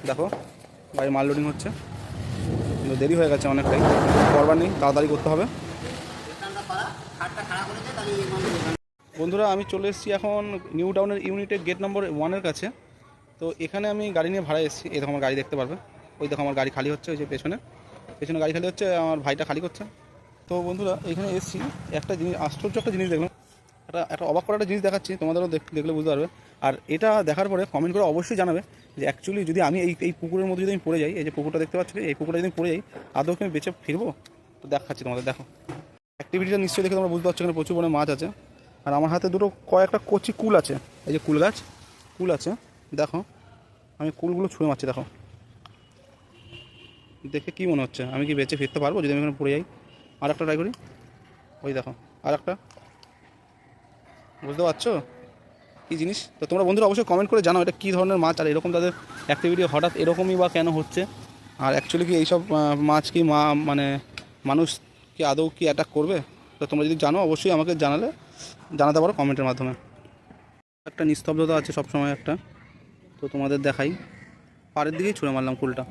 দেখো গাড়ি মাল লোডিং হচ্ছে, কিন্তু দেরি হয়ে গেছে অনেকটাই, করবার নেই, তাড়াতাড়ি করতে হবে। বন্ধুরা আমি চলে এসেছি এখন নিউ টাউনের ইউনিটের গেট নম্বর 1-এর কাছে। তো এখানে আমি গাড়ি নিয়ে ভাড়া এসেছি। এই দেখো আমার গাড়ি দেখতে পারবে, ওই দেখো আমার গাড়ি খালি হচ্ছে, ওই যে পেছনে পেছনে গাড়ি খালি হচ্ছে, আমার ভাইটা খালি করছে। তো বন্ধুরা এখানে এসেছি, একটা জিনিস আশ্চর্য একটা জিনিস দেখলাম, একটা অবাক করা একটা জিনিস দেখাচ্ছি, তোমাদেরও দেখলে বুঝতে পারবে। আর এটা দেখার পরে কমেন্ট করে অবশ্যই জানাবে যে অ্যাকচুয়ালি যদি আমি এই পুকুরের মধ্যে যদি আমি পড়ে যাই, এই যে পুকুরটা দেখতে পাচ্ছি, এই পুকুরটা যদি আমি পড়ে যাই, আদৌ কি আমি বেঁচে ফিরবো? তো দেখাচ্ছি তোমাদের, দেখো অ্যাক্টিভিটিটা নিশ্চয়ই দেখে তোমরা বুঝতে পারছো, এখানে প্রচুর পরিমাণে মাছ আছে। আর আমার হাতে দুটো কয়েকটা কচি কুল আছে, এই যে কুল গাছ, কুল আছে, দেখো আমি কুলগুলো ছুঁড়ে মারছি। দেখো দেখে কী মনে হচ্ছে আমি কি বেঁচে ফিরতে পারবো যদি আমি এখানে পড়ে যাই? আর একটা ট্রাই করি, ওই দেখো আর একটা, বুঝতে পারছো কী জিনিস? তো তোমরা বন্ধুরা অবশ্যই কমেন্ট করে জানাও এটা কী ধরনের মাছ, আর এরকম তাদের অ্যাক্টিভিটি হঠাৎ এরকমই বা কেন হচ্ছে। আর অ্যাকচুয়ালি কি এইসব মাছ কি মানে মানুষ কি আদৌ কি অ্যাটাক করবে? তো তোমরা যদি জানো অবশ্যই আমাকে জানাতে পারো কমেন্টের মাধ্যমে। একটা নিস্তব্ধতা আছে সবসময় একটা, তো তোমাদের দেখাই, পাড়ের দিকেই ছুঁড়ে মারলাম কুলটা।